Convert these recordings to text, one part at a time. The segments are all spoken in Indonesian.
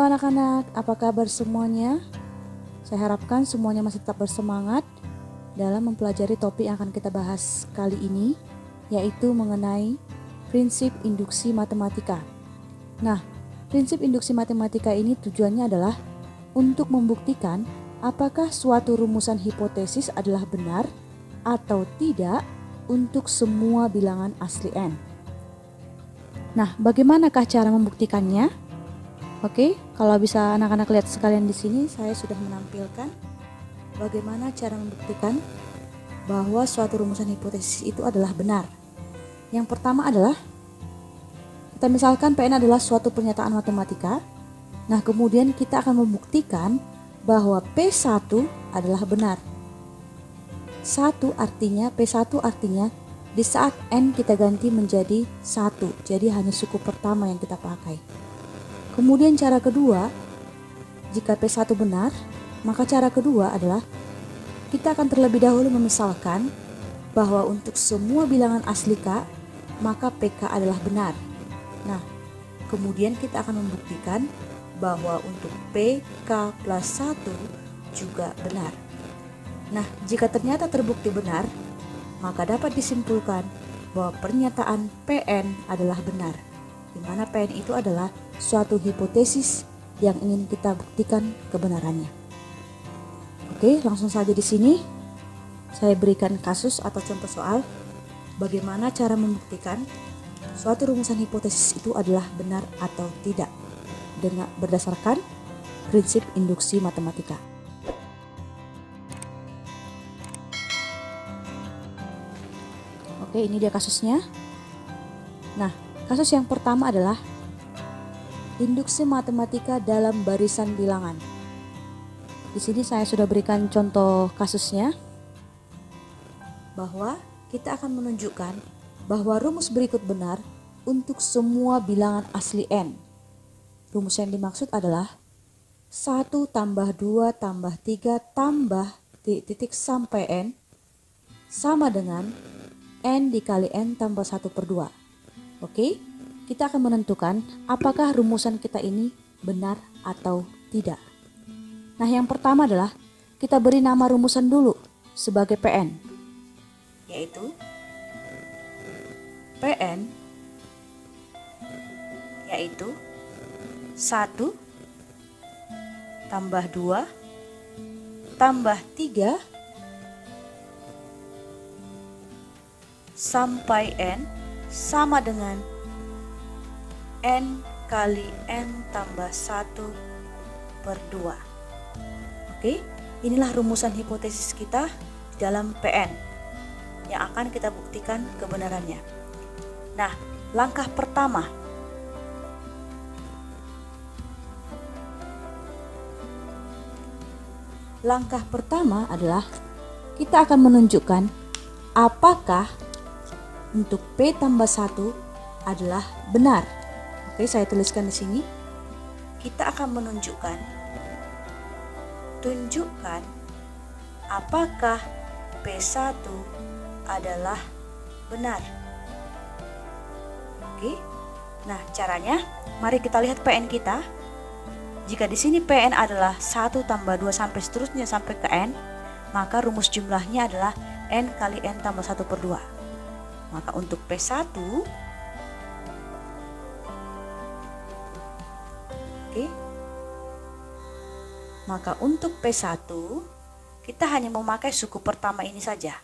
anak-anak, apa kabar semuanya? Saya harapkan semuanya masih tetap bersemangat dalam mempelajari topik yang akan kita bahas kali ini, yaitu mengenai prinsip induksi matematika. Nah, prinsip induksi matematika ini tujuannya adalah untuk membuktikan apakah suatu rumusan hipotesis adalah benar atau tidak untuk semua bilangan asli n. Nah, bagaimanakah cara membuktikannya? Oke, kalau bisa anak-anak lihat sekalian di sini, saya sudah menampilkan bagaimana cara membuktikan bahwa suatu rumusan hipotesis itu adalah benar. Yang pertama adalah, kita misalkan PN adalah suatu pernyataan matematika. Nah, kemudian kita akan membuktikan bahwa P1 adalah benar. P1 artinya di saat N kita ganti menjadi 1, jadi hanya suku pertama yang kita pakai. Kemudian cara kedua, jika P1 benar, maka cara kedua adalah kita akan terlebih dahulu memisalkan bahwa untuk semua bilangan asli K, maka PK adalah benar. Nah, kemudian kita akan membuktikan bahwa untuk PK plus 1 juga benar. Nah, jika ternyata terbukti benar, maka dapat disimpulkan bahwa pernyataan PN adalah benar, di mana PN itu adalah suatu hipotesis yang ingin kita buktikan kebenarannya. Oke, langsung saja di sini saya berikan kasus atau contoh soal bagaimana cara membuktikan suatu rumusan hipotesis itu adalah benar atau tidak dengan berdasarkan prinsip induksi matematika. Oke, ini dia kasusnya. Nah, kasus yang pertama adalah induksi matematika dalam barisan bilangan. Di sini saya sudah berikan contoh kasusnya, bahwa kita akan menunjukkan bahwa rumus berikut benar untuk semua bilangan asli n. Rumus yang dimaksud adalah 1 tambah 2 tambah 3 tambah titik sampai n sama dengan n dikali n tambah 1/2. Oke? Kita akan menentukan apakah rumusan kita ini benar atau tidak. Nah, yang pertama adalah kita beri nama rumusan dulu sebagai PN, yaitu PN yaitu 1 tambah 2 tambah 3 sampai n sama dengan n kali n tambah 1/2. Oke, inilah rumusan hipotesis kita dalam PN yang akan kita buktikan kebenarannya. Nah, langkah pertama adalah kita akan menunjukkan apakah untuk P tambah 1 adalah benar. Oke, saya tuliskan di sini. Kita akan tunjukkan apakah P1 adalah benar. Oke. Nah, caranya mari kita lihat PN kita. Jika di sini PN adalah 1 tambah 2 sampai seterusnya sampai ke n, maka rumus jumlahnya adalah n kali n tambah 1/2. Maka untuk P1, maka untuk P1 kita hanya memakai suku pertama ini saja,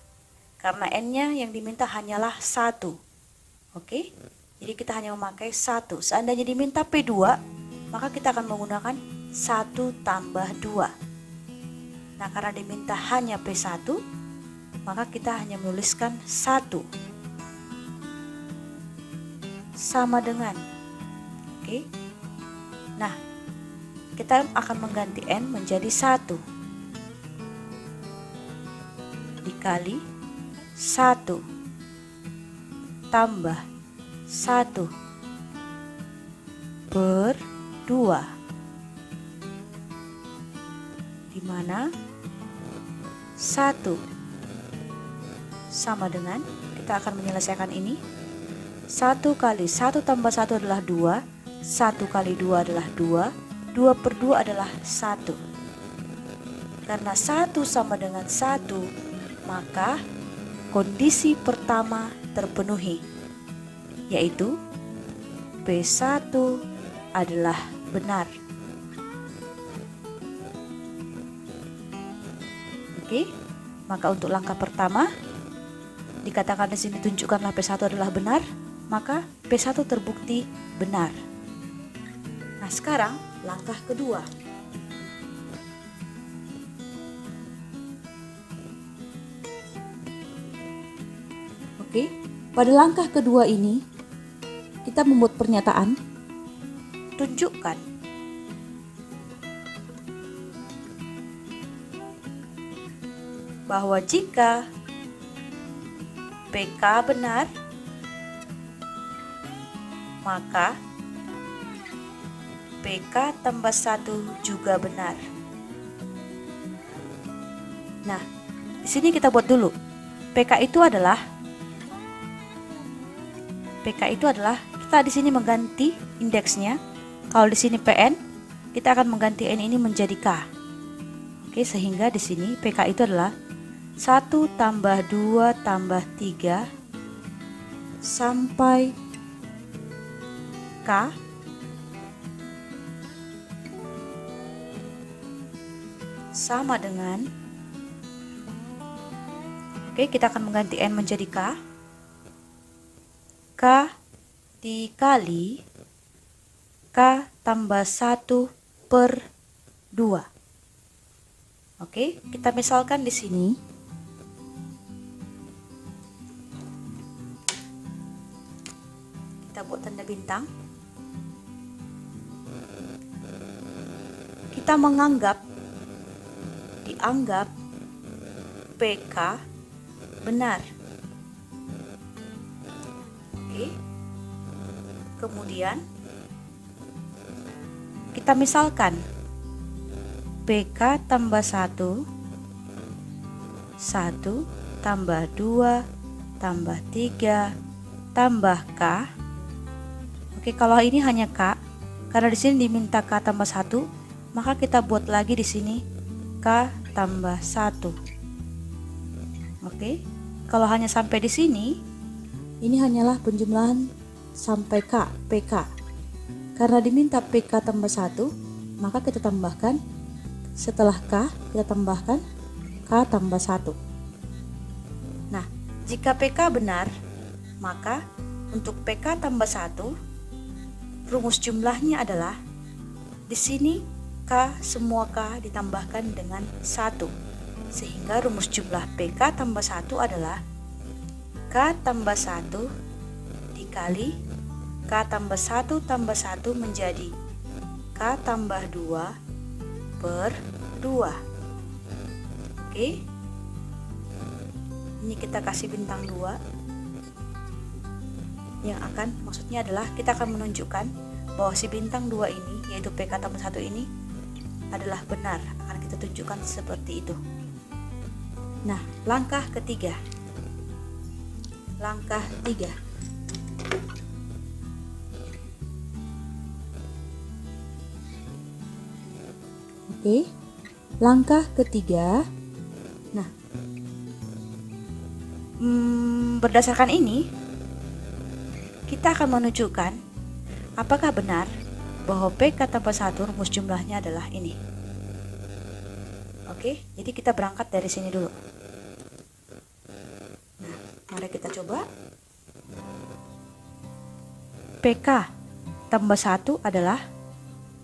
karena n-nya yang diminta hanyalah 1. Oke, jadi kita hanya memakai 1. Seandainya diminta P2, maka kita akan menggunakan 1 tambah 2. Nah, karena diminta hanya P1, maka kita hanya menuliskan 1 sama dengan. Oke. Nah, kita akan mengganti n menjadi 1 dikali 1 tambah 1/2 di mana 1 sama dengan, kita akan menyelesaikan ini, 1 kali 1 tambah 1 adalah 2, 1 kali 2 adalah 2, 2/2 adalah 1. Karena 1 sama dengan 1, maka kondisi pertama terpenuhi, yaitu P1 adalah benar. Oke, maka untuk langkah pertama dikatakan di sini tunjukkanlah P1 adalah benar, maka P1 terbukti benar. Nah, sekarang langkah kedua. Oke, pada langkah kedua ini kita membuat pernyataan. Tunjukkan bahwa jika PK benar, maka PK tambah 1 juga benar. Nah, di sini kita buat dulu. PK itu adalah kita di sini mengganti indeksnya. Kalau di sini PN, kita akan mengganti N ini menjadi K. Oke, sehingga di sini PK itu adalah 1 tambah 2 tambah 3 sampai K sama dengan, oke, kita akan mengganti N menjadi K dikali K tambah 1/2. Oke, kita misalkan di sini kita buat tanda bintang. Kita dianggap PK benar. Oke. Kemudian kita misalkan PK tambah 1 tambah 2 tambah 3 tambah K. Oke, kalau ini hanya K, karena di sini diminta K tambah 1, maka kita buat lagi di sini K tambah 1. Oke, kalau hanya sampai di sini, ini hanyalah penjumlahan sampai K, PK. Karena diminta PK tambah 1, maka kita tambahkan, setelah K, kita tambahkan K tambah 1. Nah, jika PK benar, maka untuk PK tambah 1, rumus jumlahnya adalah di sini K, semua K ditambahkan dengan 1, sehingga rumus jumlah PK tambah 1 adalah K tambah 1 dikali K tambah 1 tambah 1 menjadi K tambah 2/2. Oke, ini kita kasih bintang 2, yang maksudnya adalah kita akan menunjukkan bahwa si bintang 2 ini, yaitu PK tambah 1 ini adalah benar. Akan kita tunjukkan seperti itu. Nah, langkah ketiga. Oke, langkah ketiga. Nah, berdasarkan ini kita akan menunjukkan apakah benar bahwa PK tambah 1 rumus jumlahnya adalah ini. Oke, jadi kita berangkat dari sini dulu. Nah, mari kita coba. PK tambah 1 adalah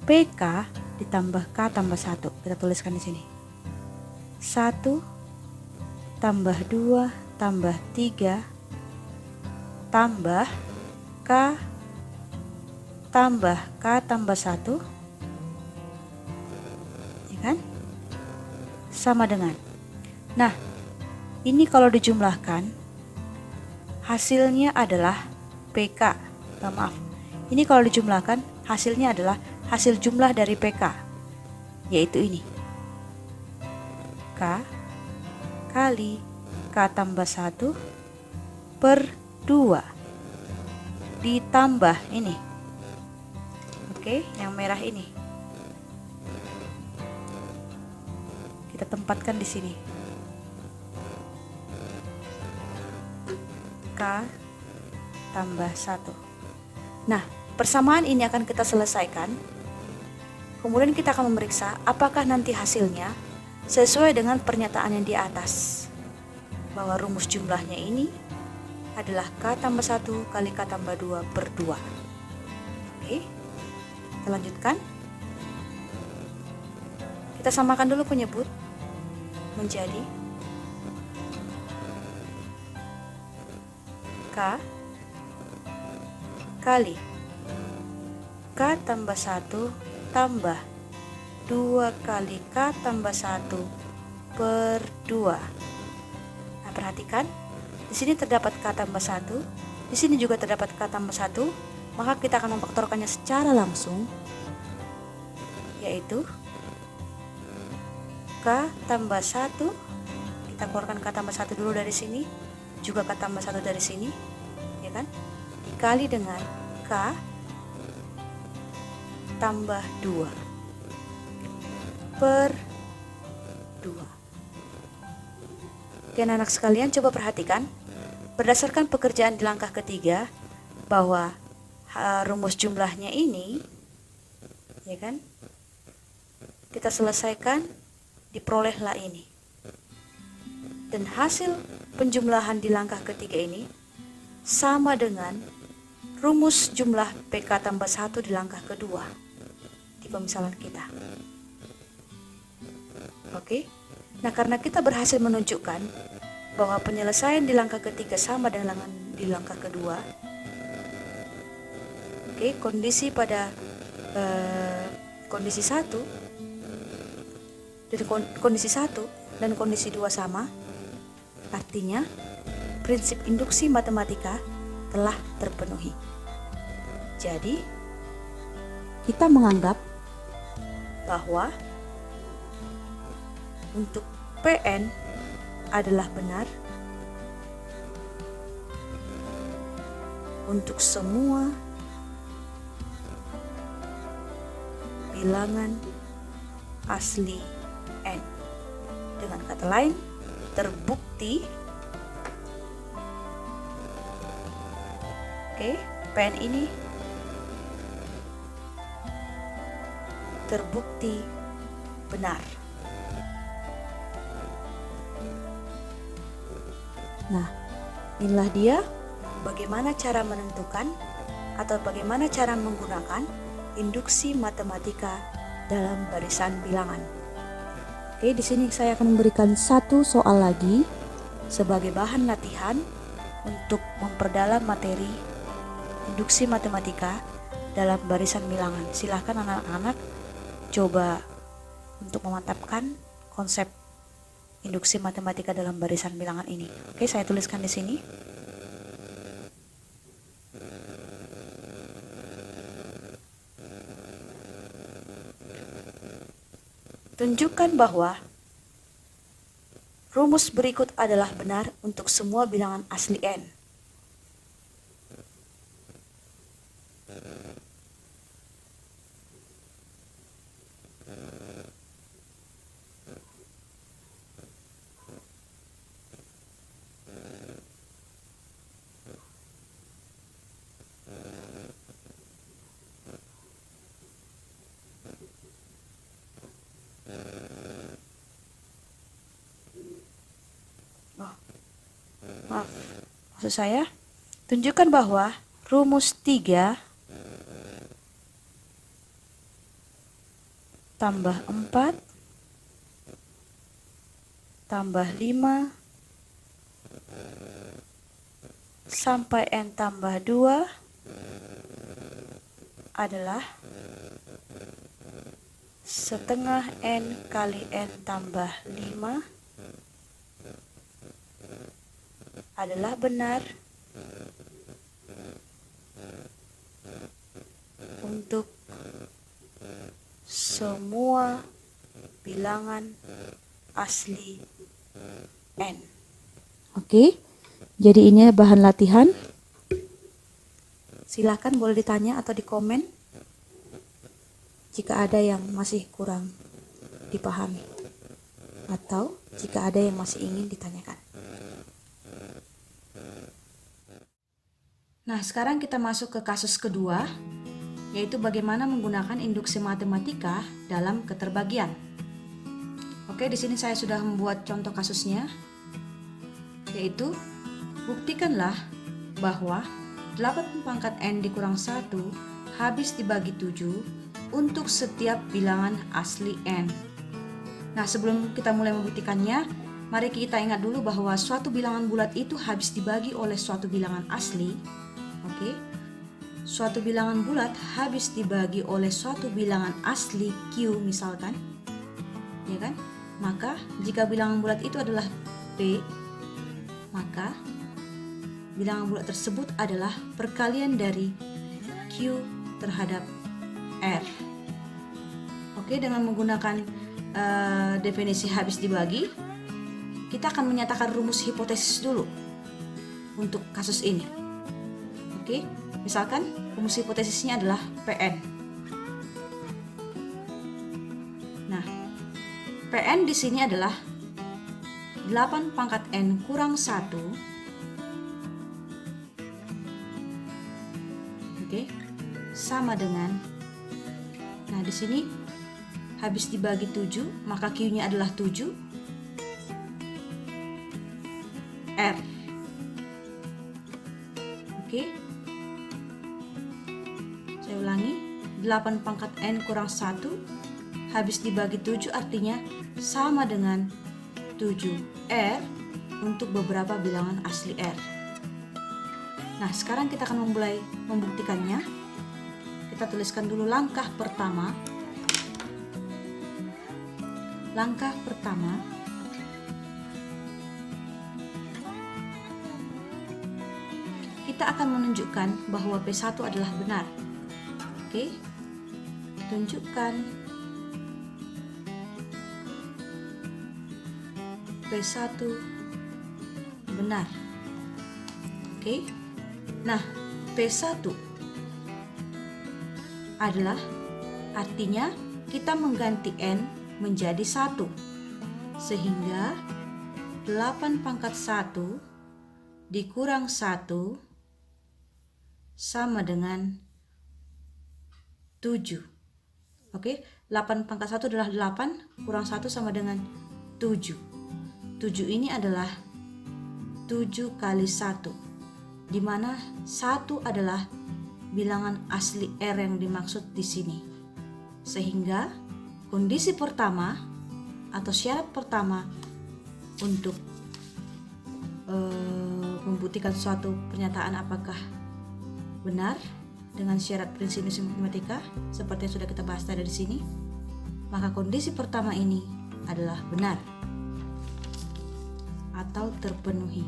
PK ditambah K tambah 1. Kita tuliskan di sini. 1 tambah 2 tambah 3 tambah K tambah K tambah 1, ya kan? Sama dengan. Nah, ini kalau dijumlahkan, hasilnya adalah PK. Maaf, ini kalau dijumlahkan, hasilnya adalah hasil jumlah dari PK, yaitu ini. K kali K tambah 1/2 ditambah ini. Oke, yang merah ini kita tempatkan di sini. K tambah 1. Nah, persamaan ini akan kita selesaikan. Kemudian kita akan memeriksa apakah nanti hasilnya sesuai dengan pernyataan yang di atas, bahwa rumus jumlahnya ini adalah K tambah 1 kali K tambah 2 per 2. Oke, kita lanjutkan. Kita samakan dulu penyebut menjadi K kali K tambah 1 tambah 2 kali K tambah 1 per 2. Nah, perhatikan, di sini terdapat K tambah 1, di sini juga terdapat K tambah 1, maka kita akan memfaktorkannya secara langsung, yaitu K tambah 1, kita keluarkan K tambah 1 dulu dari sini, juga K tambah 1 dari sini, ya kan? Dikali dengan K tambah 2 per 2. Oke, anak-anak sekalian, coba perhatikan. Berdasarkan pekerjaan di langkah ketiga, bahwa rumus jumlahnya ini, ya kan, kita selesaikan, diperolehlah ini. Dan hasil penjumlahan di langkah ketiga ini sama dengan rumus jumlah PK tambah 1 di langkah kedua di pemisalan kita. Oke, nah karena kita berhasil menunjukkan bahwa penyelesaian di langkah ketiga sama dengan di langkah kedua. Oke, kondisi pada kondisi 1 dan kondisi 1 dan kondisi 2 sama, artinya prinsip induksi matematika telah terpenuhi. Jadi, kita menganggap bahwa untuk PN adalah benar untuk semua bilangan asli N. Dengan kata lain, terbukti PN ini terbukti benar. Nah, inilah dia bagaimana cara menentukan atau bagaimana cara menggunakan induksi matematika dalam barisan bilangan. Oke, di sini saya akan memberikan satu soal lagi sebagai bahan latihan untuk memperdalam materi induksi matematika dalam barisan bilangan. Silahkan anak-anak coba untuk memantapkan konsep induksi matematika dalam barisan bilangan ini. Oke, saya tuliskan di sini. Tunjukkan bahwa rumus berikut adalah benar untuk semua bilangan asli N. Maksud saya, tunjukkan bahwa rumus 3 tambah 4 tambah 5 sampai N tambah 2 adalah setengah N kali N tambah 5 adalah benar untuk semua bilangan asli N. Oke, jadi ini bahan latihan. Silakan boleh ditanya atau dikomen jika ada yang masih kurang dipahami. atau jika ada yang masih ingin ditanyakan. Nah, sekarang kita masuk ke kasus kedua, yaitu bagaimana menggunakan induksi matematika dalam keterbagian. Oke, di sini saya sudah membuat contoh kasusnya, yaitu buktikanlah bahwa 8 pangkat n dikurang 1 habis dibagi 7 untuk setiap bilangan asli n. Nah, sebelum kita mulai membuktikannya, mari kita ingat dulu bahwa suatu bilangan bulat itu habis dibagi oleh suatu bilangan asli. Oke. Suatu bilangan bulat habis dibagi oleh suatu bilangan asli Q misalkan. Ya kan? Maka jika bilangan bulat itu adalah P, maka bilangan bulat tersebut adalah perkalian dari Q terhadap R. Oke, dengan menggunakan definisi habis dibagi, kita akan menyatakan rumus hipotesis dulu untuk kasus ini. Oke, misalkan rumus hipotesisnya adalah Pn. Nah, Pn di sini adalah 8 pangkat n kurang 1. Oke, sama dengan, nah di sini habis dibagi 7, maka Q-nya adalah 7 R. Oke, saya ulangi, 8 pangkat n kurang 1 habis dibagi 7 artinya sama dengan 7R untuk beberapa bilangan asli R. Nah, sekarang kita akan memulai membuktikannya. Kita tuliskan dulu langkah pertama. Langkah pertama, kita akan menunjukkan bahwa P1 adalah benar. Oke, tunjukkan P1 benar. Oke, nah P1 adalah artinya kita mengganti N menjadi 1, sehingga 8 pangkat 1 dikurang 1 sama dengan 7. Oke, 8 pangkat 1 adalah 8, kurang 1 sama dengan 7. 7 ini adalah 7 kali 1, di mana 1 adalah bilangan asli R yang dimaksud di sini. Sehingga kondisi pertama atau syarat pertama untuk membuktikan suatu pernyataan apakah benar dengan syarat prinsip induksi matematika seperti yang sudah kita bahas tadi di sini, maka kondisi pertama ini adalah benar atau terpenuhi.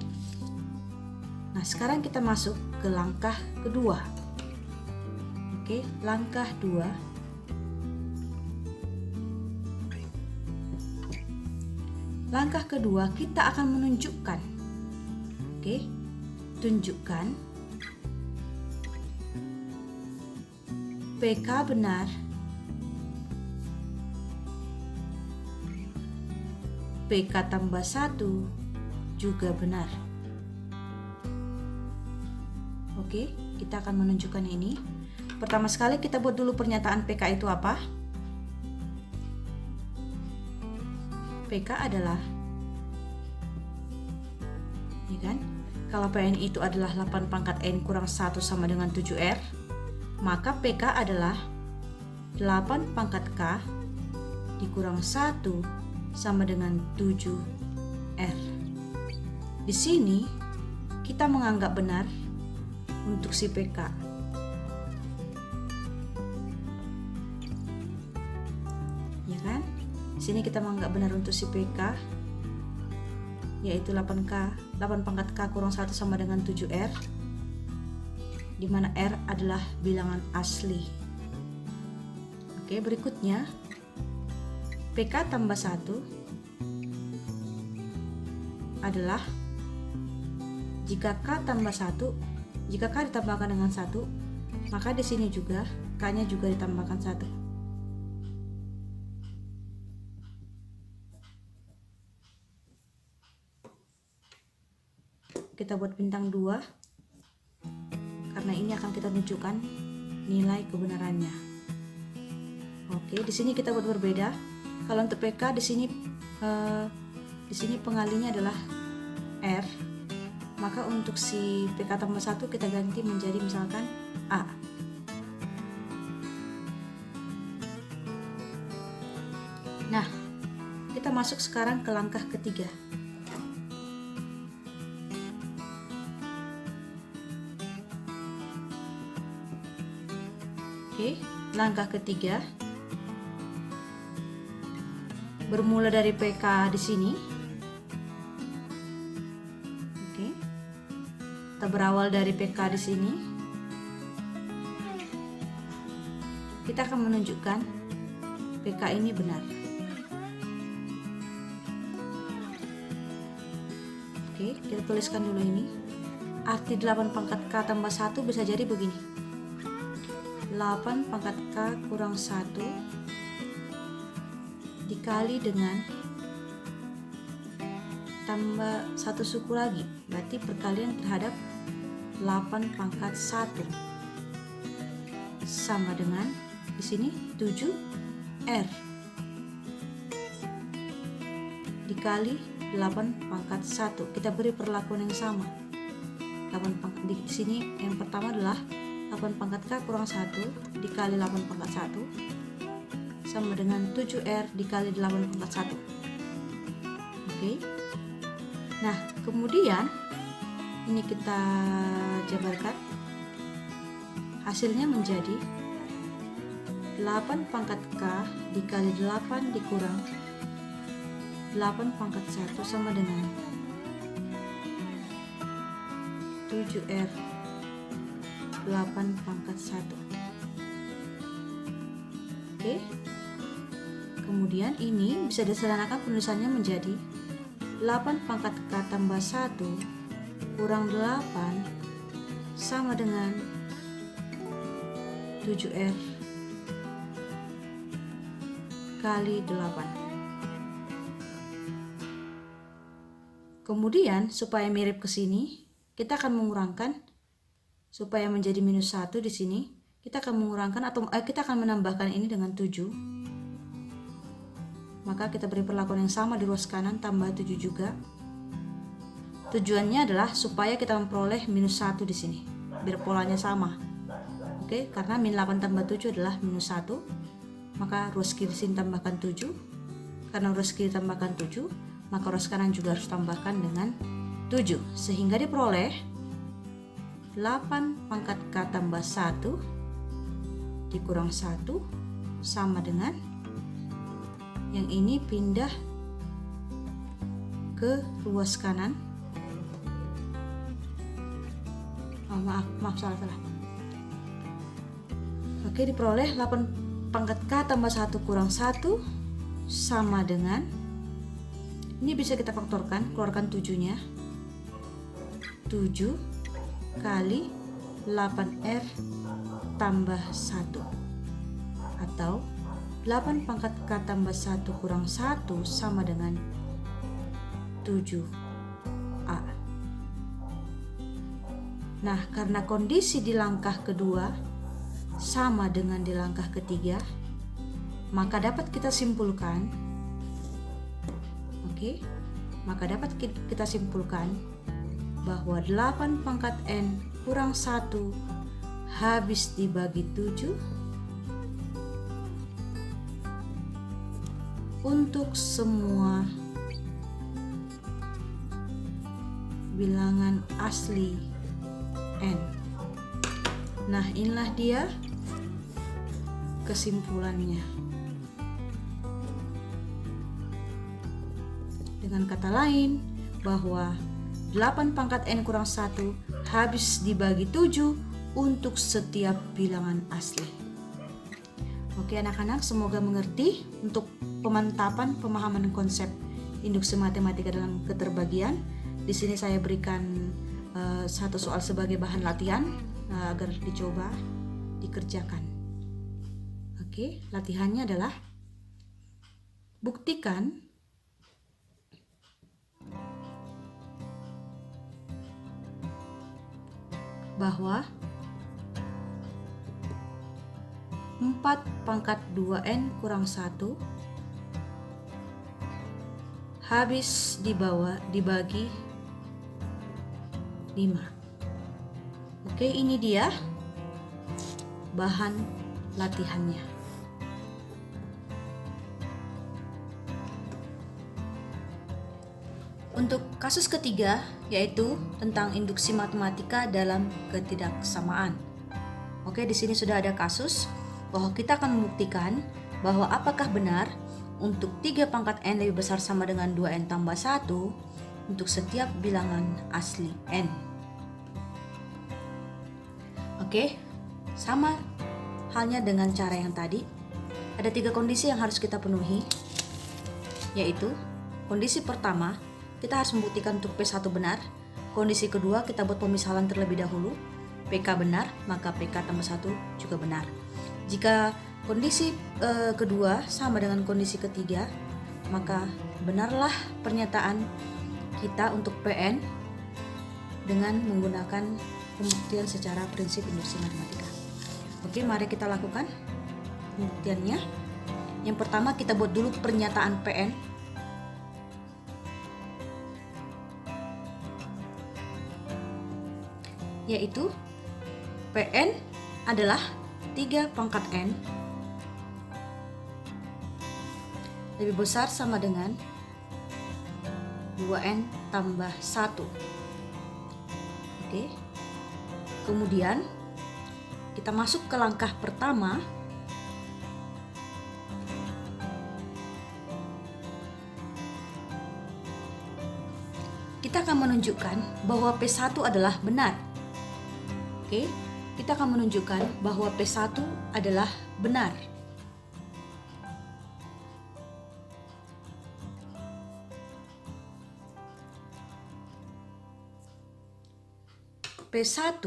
Nah, sekarang kita masuk ke langkah kedua. Oke, langkah 2. Langkah kedua kita akan menunjukkan. Oke, tunjukkan PK benar PK tambah 1 juga benar. Oke, kita akan menunjukkan ini. Pertama sekali kita buat dulu pernyataan PK itu apa? PK adalah, ya kan? Kalau PN itu adalah 8 pangkat N kurang 1 sama dengan 7R, maka PK adalah 8 pangkat K dikurang 1 sama dengan 7R. Di sini kita menganggap benar untuk si PK. Ya kan? Di sini kita menganggap benar untuk si PK, yaitu 8 pangkat K kurang 1 sama dengan 7R, di mana R adalah bilangan asli. Oke, berikutnya PK tambah 1 adalah jika K tambah 1, jika K ditambahkan dengan 1, maka di sini juga K-nya juga ditambahkan 1. kita buat bintang 2 karena ini akan kita tunjukkan nilai kebenarannya. Oke, di sini kita buat berbeda. Kalau untuk PK di sini pengalinya adalah R. Maka untuk si PK tambah 1 kita ganti menjadi misalkan A. Nah, kita masuk sekarang ke langkah ketiga. Oke, langkah ketiga bermula dari PK di sini. Oke, kita berawal dari PK di sini. Kita akan menunjukkan PK ini benar. Oke, kita tuliskan dulu ini. Arti 8 pangkat K tambah 1 bisa jadi begini. 8 pangkat K kurang 1 dikali dengan tambah 1 suku lagi, berarti perkalian terhadap 8 pangkat 1 sama dengan di sini 7R dikali 8 pangkat 1. Kita beri perlakuan yang sama. 8 pangkat di sini yang pertama adalah 8 pangkat K kurang 1 dikali 8 pangkat 1 sama dengan 7R dikali 8 pangkat 1. Oke. Nah, kemudian ini kita jabarkan. Hasilnya menjadi 8 pangkat K dikali 8 dikurang 8 pangkat 1 sama dengan 7R 8 pangkat 1. Oke. Kemudian ini bisa disederhanakan penulisannya menjadi 8 pangkat K tambah 1 kurang 8 sama dengan 7R kali 8. Kemudian supaya mirip ke sini, kita akan mengurangkan supaya menjadi minus 1 di sini. Kita akan mengurangkan atau kita akan menambahkan ini dengan 7. Maka kita beri perlakuan yang sama di ruas kanan tambah 7 juga. Tujuannya adalah supaya kita memperoleh minus 1 di sini, biar polanya sama. Oke, karena min 8 tambah 7 adalah minus 1, maka ruas kiri sini tambahkan 7. Karena ruas kiri tambahkan 7, maka ruas kanan juga harus tambahkan dengan 7, sehingga diperoleh 8 pangkat K tambah 1 dikurang 1 sama dengan yang ini pindah ke ruas kanan. Maaf salah. Oke, diperoleh 8 pangkat K tambah 1 kurang 1 sama dengan, ini bisa kita faktorkan, keluarkan 7-nya. 7 kali 8R tambah 1 atau 8 pangkat K tambah 1 kurang 1 sama dengan 7A. Nah, karena kondisi di langkah kedua sama dengan di langkah ketiga, maka dapat kita simpulkan, maka dapat kita simpulkan bahwa 8 pangkat N kurang 1 habis dibagi 7 untuk semua bilangan asli N. Nah, inilah dia kesimpulannya. Dengan kata lain, bahwa 8 pangkat N kurang 1 habis dibagi 7 untuk setiap bilangan asli. Oke anak-anak, semoga mengerti untuk pemantapan pemahaman konsep induksi matematika dalam keterbagian. Di sini saya berikan satu soal sebagai bahan latihan agar dicoba dikerjakan. Oke, latihannya adalah buktikan bahwa 4 pangkat 2N kurang 1 habis dibagi 5. Oke, ini dia bahan latihannya. Untuk kasus ketiga, yaitu tentang induksi matematika dalam ketidaksamaan. Oke, di sini sudah ada kasus bahwa kita akan membuktikan bahwa apakah benar untuk 3 pangkat N lebih besar sama dengan 2N tambah 1 untuk setiap bilangan asli N. Oke, sama halnya dengan cara yang tadi. Ada 3 kondisi yang harus kita penuhi, yaitu kondisi pertama, kita harus membuktikan untuk P1 benar. Kondisi kedua, kita buat pemisahan terlebih dahulu. PK benar, maka PK tambah 1 juga benar. Jika kondisi kedua sama dengan kondisi ketiga, maka benarlah pernyataan kita untuk PN dengan menggunakan pembuktian secara prinsip induksi matematika. Oke, mari kita lakukan pembuktiannya. Yang pertama, kita buat dulu pernyataan PN. Yaitu PN adalah 3 pangkat N lebih besar sama dengan 2N tambah 1. Oke. Kemudian kita masuk ke langkah pertama. Kita akan menunjukkan bahwa P1 adalah benar. Oke, kita akan menunjukkan bahwa P1 adalah benar. P1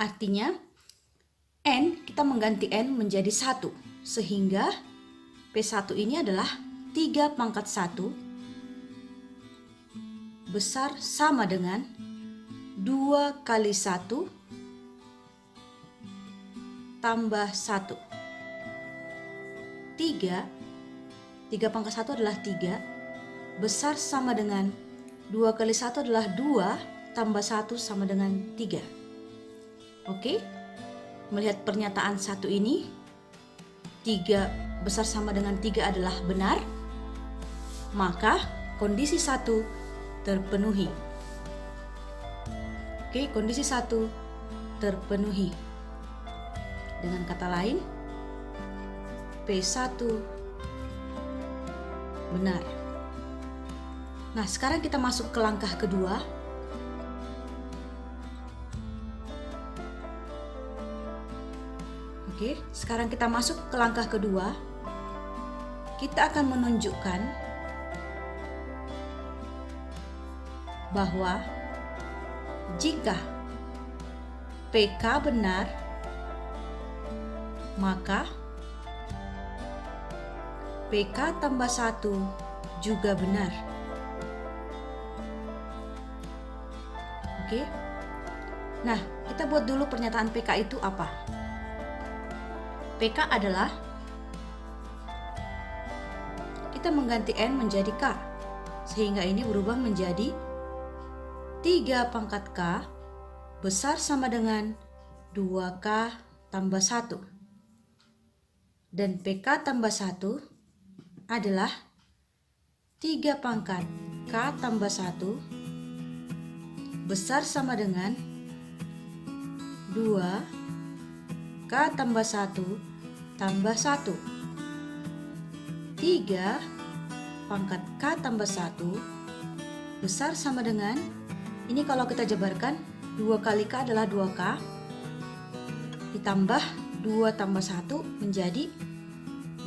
artinya N, kita mengganti N menjadi 1, sehingga P1 ini adalah 3 pangkat 1 besar sama dengan 2 kali 1 tambah 1. 3 pangkat 1 adalah 3, besar sama dengan 2 kali 1 adalah 2, tambah 1 sama dengan 3. Oke, melihat pernyataan 1 ini, 3 besar sama dengan 3 adalah benar, maka kondisi 1 terpenuhi. Oke, kondisi 1 terpenuhi. Dengan kata lain, P1 benar. Nah, sekarang kita masuk ke langkah kedua. Oke, sekarang kita masuk ke langkah kedua. Kita akan menunjukkan bahwa jika PK benar, maka PK tambah 1 juga benar. Oke. Nah, kita buat dulu pernyataan PK itu apa? PK adalah kita mengganti N menjadi K, sehingga ini berubah menjadi 3 pangkat K besar sama dengan 2K tambah 1. Dan PK tambah 1 adalah 3 pangkat K tambah 1 besar sama dengan 2K tambah 1 tambah 1. 3 pangkat K tambah 1 besar sama dengan, ini kalau kita jabarkan, 2 kali K adalah 2K, ditambah 2 tambah 1 menjadi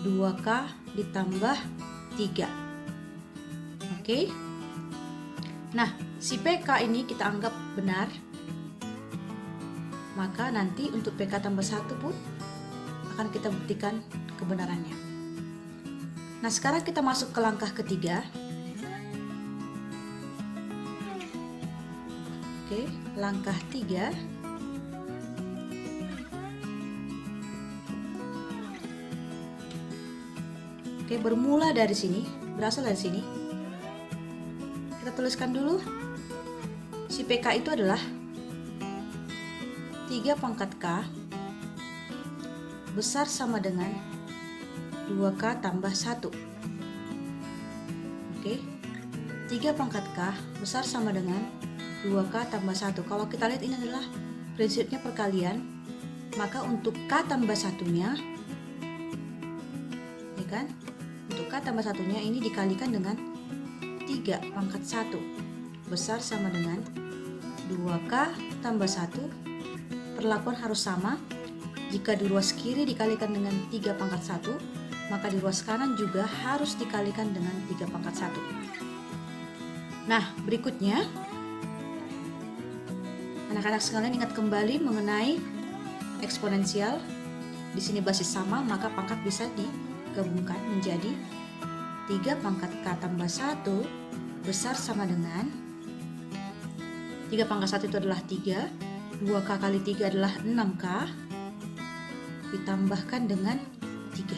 2K ditambah 3. Oke. Nah, si PK ini kita anggap benar, maka nanti untuk PK tambah 1 pun akan kita buktikan kebenarannya. Nah, sekarang kita masuk ke langkah ketiga. Oke, langkah 3. Oke, bermula dari sini, berasal dari sini. Kita tuliskan dulu. Si PK itu adalah 3 pangkat K besar sama dengan 2K tambah 1. Oke, 3 pangkat K besar sama dengan 2K tambah 1. Kalau kita lihat ini adalah prinsipnya perkalian, maka untuk K tambah 1-nya, ya kan? Untuk K tambah 1-nya ini dikalikan dengan 3 pangkat 1 besar sama dengan 2K tambah 1. Perlakuan harus sama. Jika di ruas kiri dikalikan dengan 3 pangkat 1, maka di ruas kanan juga harus dikalikan dengan 3 pangkat 1. Nah, berikutnya, anak-anak sekalian ingat kembali mengenai eksponensial. Di sini basis sama, maka pangkat bisa digabungkan menjadi 3 pangkat K tambah 1 besar sama dengan 3 pangkat 1 itu adalah 3, 2K kali 3 adalah 6K, ditambahkan dengan 3.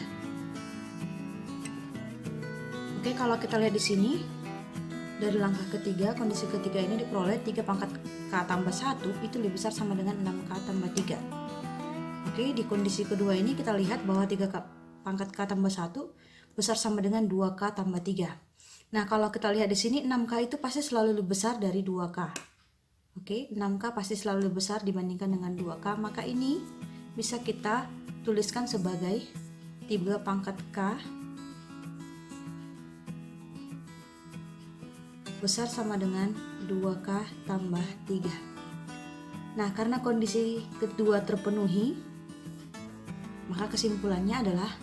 Oke, kalau kita lihat di sini, dari langkah ketiga, kondisi ketiga ini diperoleh 3 pangkat K tambah 1 itu lebih besar sama dengan 6K tambah 3. Oke, di kondisi kedua ini kita lihat bahwa 3 pangkat K tambah 1 besar sama dengan 2K tambah 3. Nah, kalau kita lihat di sini 6K itu pasti selalu lebih besar dari 2K. Oke, 6K pasti selalu lebih besar dibandingkan dengan 2K, maka ini bisa kita tuliskan sebagai 3 pangkat K besar sama dengan 2K tambah 3. Nah, karena kondisi kedua terpenuhi, maka kesimpulannya adalah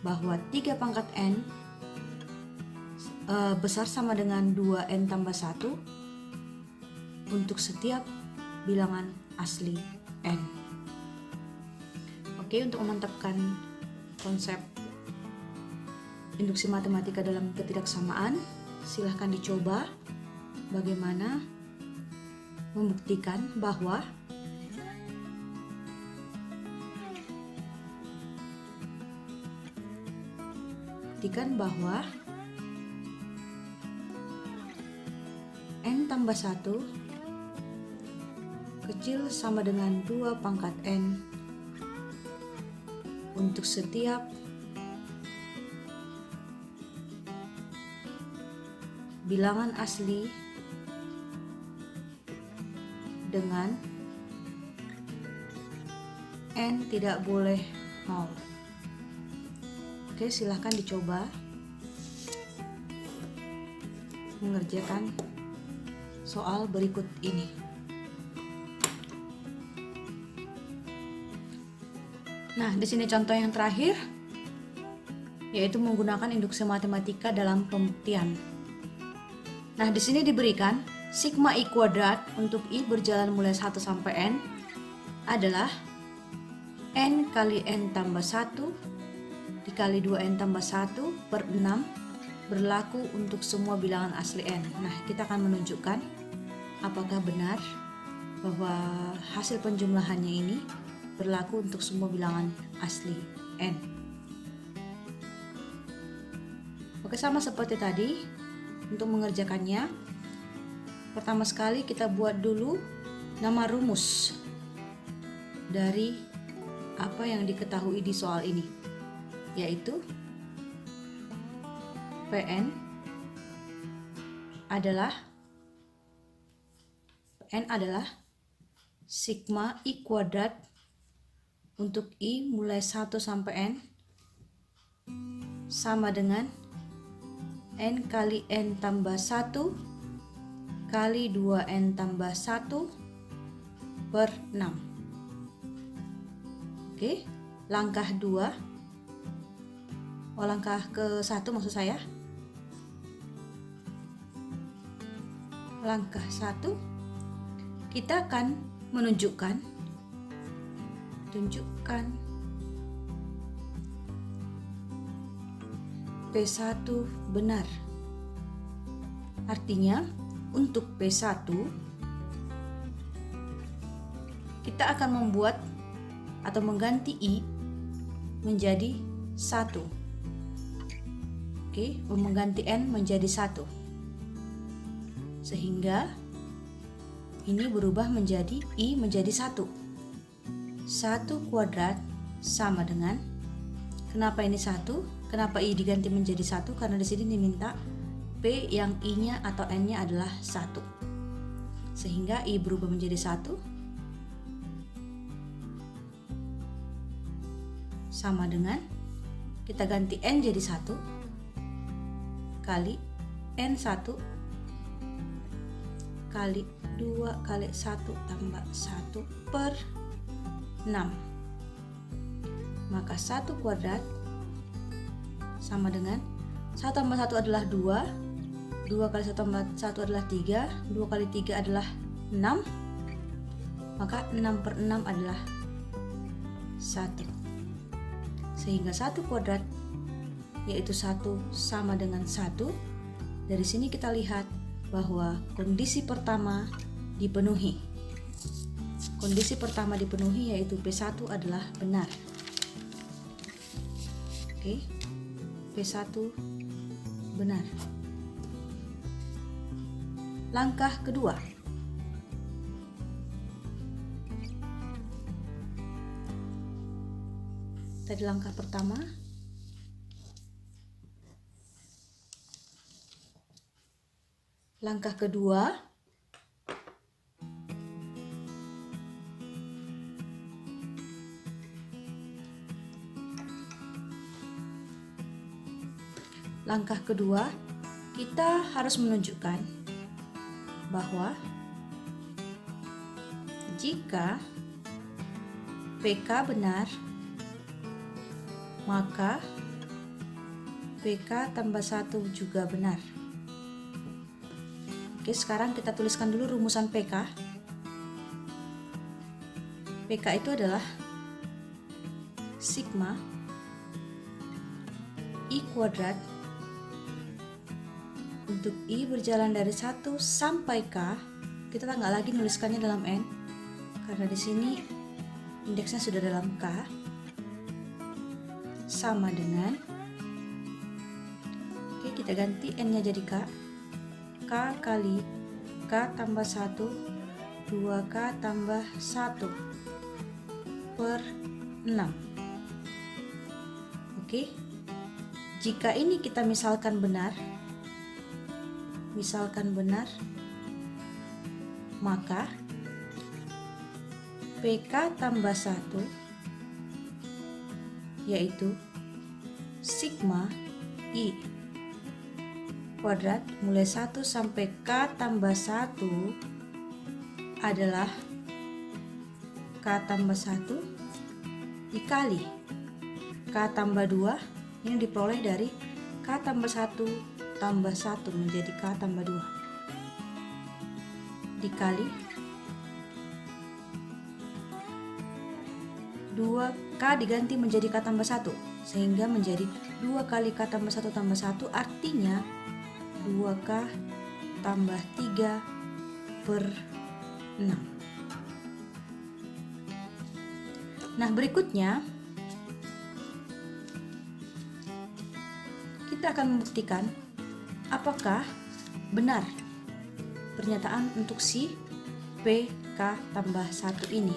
bahwa 3 pangkat N besar sama dengan 2N tambah 1 untuk setiap bilangan asli N. Oke, untuk memantapkan konsep induksi matematika dalam ketidaksamaan, silahkan dicoba bagaimana membuktikan bahwa N tambah 1 kecil sama dengan 2 pangkat N untuk setiap bilangan asli dengan N tidak boleh 0. Oke, silahkan dicoba mengerjakan soal berikut ini. Nah, di sini contoh yang terakhir, yaitu menggunakan induksi matematika dalam pembuktian. Nah, di sini diberikan sigma I kuadrat untuk I berjalan mulai 1 sampai N adalah N kali N tambah 1 dikali 2N tambah 1 per 6 berlaku untuk semua bilangan asli N. Nah, kita akan menunjukkan apakah benar bahwa hasil penjumlahannya ini berlaku untuk semua bilangan asli N. Oke, sama seperti tadi. Untuk mengerjakannya, pertama sekali kita buat dulu nama rumus dari apa yang diketahui di soal ini, yaitu Pn adalah sigma I kuadrat untuk I mulai 1 sampai N sama dengan N kali N tambah 1 kali 2N tambah 1 per 6. Oke, langkah 2. Langkah ke 1 maksud saya. Langkah 1, kita akan menunjukkan P1 benar. Artinya untuk P1 kita akan membuat atau mengganti I menjadi 1. Oke, mengganti N menjadi 1. Sehingga ini berubah menjadi I menjadi 1. 1 kuadrat sama dengan, kenapa ini 1? Kenapa I diganti menjadi 1? Karena di sini diminta P yang I-nya atau N-nya adalah 1. Sehingga I berubah menjadi 1 sama dengan, kita ganti N jadi 1 kali N1 kali 2 kali 1 tambah 1 per 6. Maka 1 kuadrat sama dengan 1 tambah 1 adalah 2, 2 kali 1 tambah 1 adalah 3, 2 kali 3 adalah 6, maka 6 per 6 adalah 1. Sehingga 1 kuadrat yaitu 1 sama dengan 1. Dari sini kita lihat bahwa kondisi pertama dipenuhi. Kondisi pertama dipenuhi yaitu P1 adalah benar. Oke, P1 benar. Langkah kedua. Tadi langkah pertama. Langkah kedua. Langkah kedua, kita harus menunjukkan bahwa jika PK benar, maka PK tambah 1 juga benar. Oke, sekarang kita tuliskan dulu rumusan PK. PK itu adalah sigma I kuadrat untuk I berjalan dari 1 sampai K. Kita nggak lagi nuliskannya dalam N karena di sini indeksnya sudah dalam K, sama dengan, oke, kita ganti N-nya jadi K. K kali K tambah 1 2K tambah 1 per 6. Oke, jika ini kita misalkan benar, maka PK tambah 1 yaitu sigma I kuadrat mulai 1 sampai K tambah 1 adalah K tambah 1 dikali K tambah 2, ini diperoleh dari K tambah 1 tambah 1 menjadi K tambah 2 dikali 2K diganti menjadi K tambah 1 sehingga menjadi 2 kali K tambah 1 tambah 1, artinya 2K tambah 3 per 6. Nah, berikutnya kita akan membuktikan apakah benar pernyataan untuk si PK tambah 1 ini.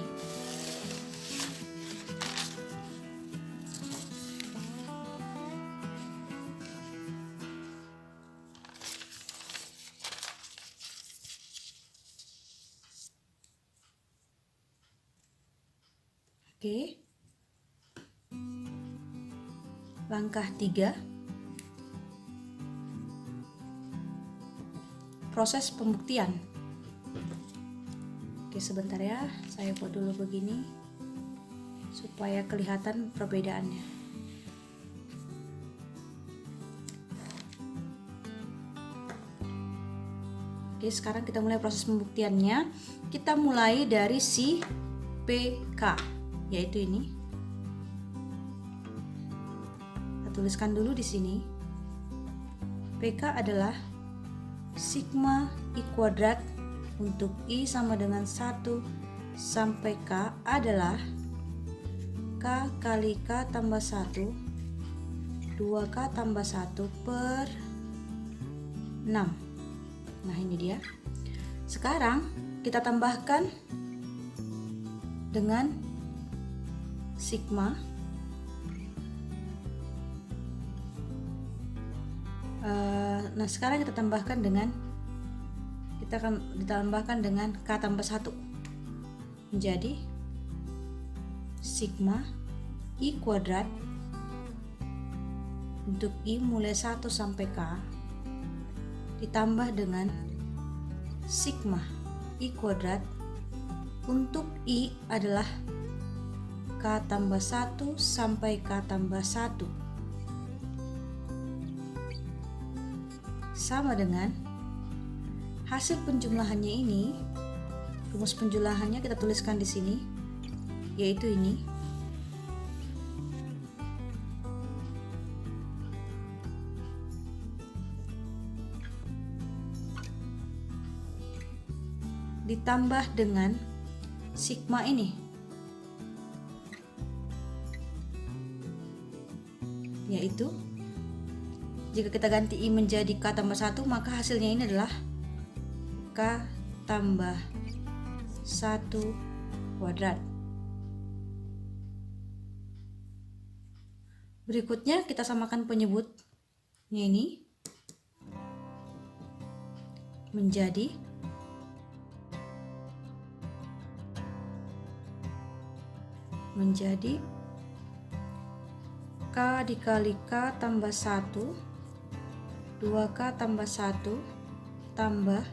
Oke. Langkah 3. Proses pembuktian. Oke, sebentar ya, saya buat dulu begini supaya kelihatan perbedaannya. Oke, sekarang kita mulai proses pembuktiannya. Kita mulai dari si PK, yaitu ini. Kita tuliskan dulu di sini. PK adalah sigma I kuadrat untuk I sama dengan 1 sampai K adalah K kali K tambah 1, 2K tambah 1 per 6. Nah ini dia. Sekarang kita tambahkan dengan sigma. Nah sekarang kita tambahkan dengan K tambah 1 menjadi sigma I kuadrat untuk I mulai 1 sampai K ditambah dengan sigma I kuadrat untuk I adalah K tambah 1 sampai K tambah 1 sama dengan hasil penjumlahannya ini. Rumus penjumlahannya kita tuliskan di sini, yaitu ini. Ditambah dengan sigma ini, yaitu jika kita ganti I menjadi K tambah 1, maka hasilnya ini adalah K tambah 1 kuadrat. Berikutnya kita samakan penyebutnya ini menjadi K dikali K tambah 1, 2K tambah 1 tambah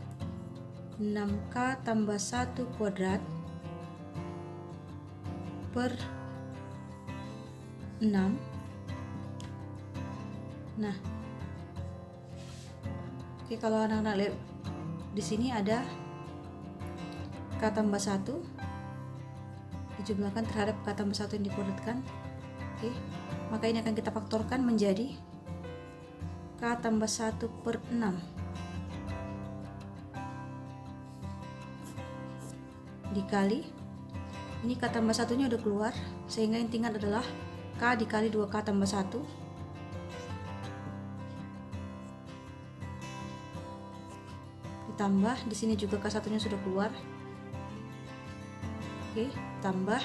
6K tambah 1 kuadrat per 6. Nah, oke, kalau anak-anak lihat di sini ada K tambah 1 dijumlahkan terhadap K tambah 1 yang dikuadratkan. Oke, maka ini akan kita faktorkan menjadi K tambah 1 per 6 dikali, ini K tambah 1 nya udah keluar, sehingga yang tinggal adalah K dikali 2K tambah 1 ditambah, di sini juga K 1 nya sudah keluar. Oke, tambah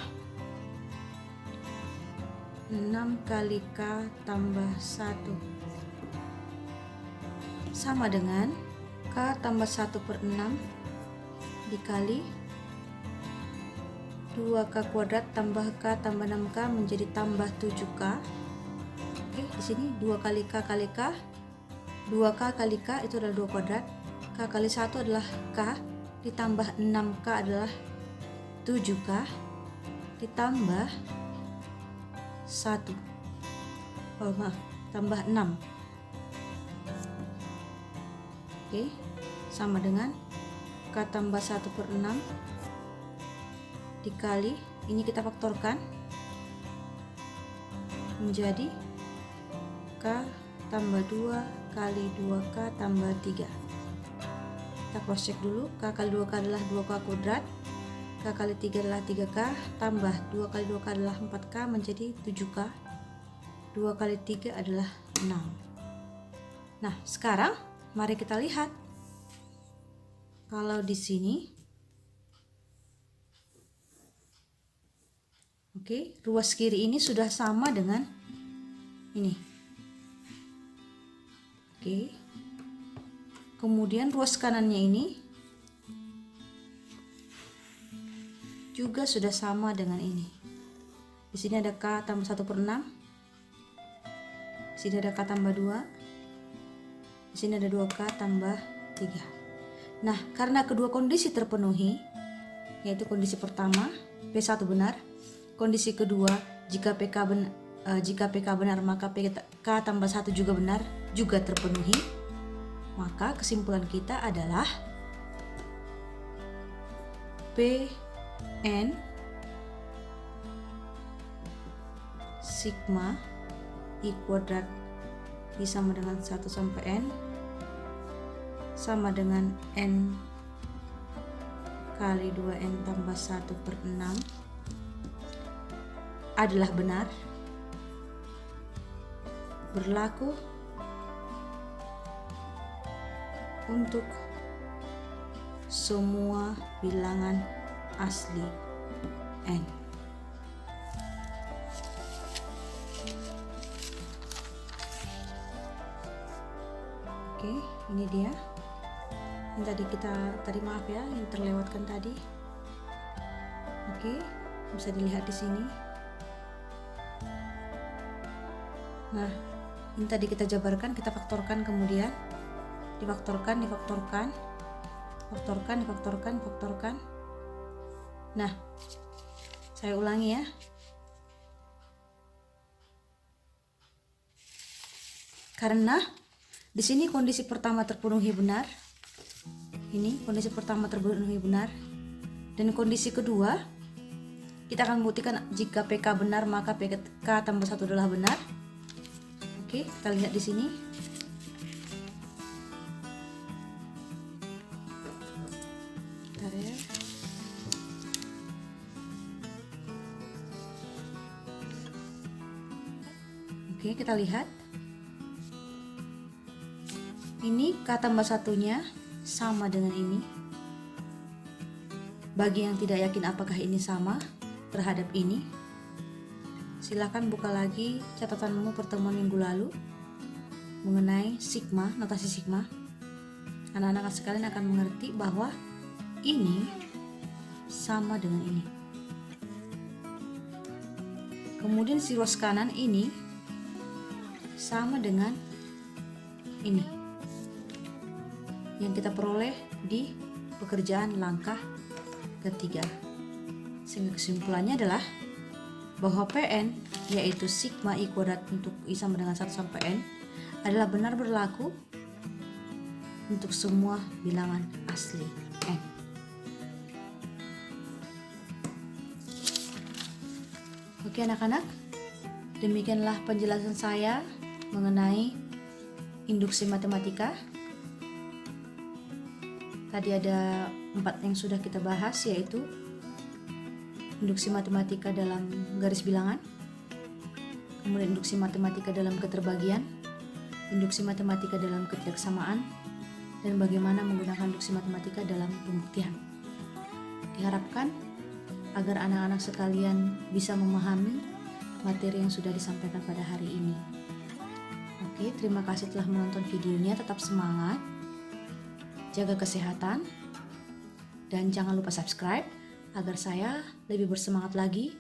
6 kali K tambah 1 sama dengan K tambah 1 per 6 dikali 2K kuadrat tambah K tambah 6K menjadi tambah 7K. Oke, di sini 2 kali K kali K, 2K kali K itu adalah 2 kuadrat, K kali 1 adalah K, ditambah 6K adalah 7K, ditambah tambah 6. Oke, sama dengan K tambah 1 per 6 dikali, ini kita faktorkan menjadi K tambah 2 kali 2K tambah 3. Kita cross check dulu, K kali 2K adalah 2K kuadrat, K kali 3 adalah 3K, tambah 2 kali 2K adalah 4K menjadi 7K, 2 kali 3 adalah 6. Nah, sekarang mari kita lihat. Kalau di sini, oke, ruas kiri ini sudah sama dengan ini. Oke. Kemudian ruas kanannya ini juga sudah sama dengan ini. Di sini ada K tambah 1 per 6. Di sini ada K tambah 2. Di sini ada 2K tambah 3. Nah, karena kedua kondisi terpenuhi, yaitu kondisi pertama P1 benar, kondisi kedua jika PK benar maka PK tambah 1 juga benar, juga terpenuhi, maka kesimpulan kita adalah PN sigma I kuadrat I sama dengan 1 sampai N sama dengan N K kali 2N tambah 1/6 adalah benar, berlaku untuk semua bilangan asli N. Oke, ini dia yang tadi maaf ya, yang terlewatkan tadi. Oke, bisa dilihat di sini. Nah, ini tadi kita jabarkan, kita faktorkan, kemudian difaktorkan. Nah, saya ulangi ya. Karena di sini kondisi pertama terpenuhi benar. Ini kondisi pertama terpenuhi benar. Dan kondisi kedua, kita akan membuktikan jika PK benar maka PK tambah 1 adalah benar. Oke, kita lihat di sini. Bentar ya. Oke, kita lihat. Ini K tambah 1-nya sama dengan ini. Bagi yang tidak yakin apakah ini sama terhadap ini, silakan buka lagi catatanmu pertemuan minggu lalu mengenai sigma, notasi sigma. Anak-anak sekalian akan mengerti bahwa ini sama dengan ini. Kemudian siros kanan ini sama dengan ini yang kita peroleh di pekerjaan langkah ketiga. Sehingga kesimpulannya adalah bahwa Pn, yaitu sigma I kuadrat untuk I sama dengan 1 sampai N, adalah benar berlaku untuk semua bilangan asli N. Oke anak-anak, demikianlah penjelasan saya mengenai induksi matematika. Tadi ada 4 yang sudah kita bahas, yaitu induksi matematika dalam garis bilangan, kemudian induksi matematika dalam keterbagian, induksi matematika dalam ketidaksamaan, dan bagaimana menggunakan induksi matematika dalam pembuktian. Diharapkan agar anak-anak sekalian bisa memahami materi yang sudah disampaikan pada hari ini. Oke, terima kasih telah menonton videonya. Tetap semangat, jaga kesehatan, dan jangan lupa subscribe agar saya lebih bersemangat lagi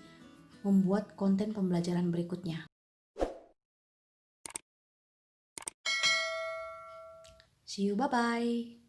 membuat konten pembelajaran berikutnya. See you, bye-bye.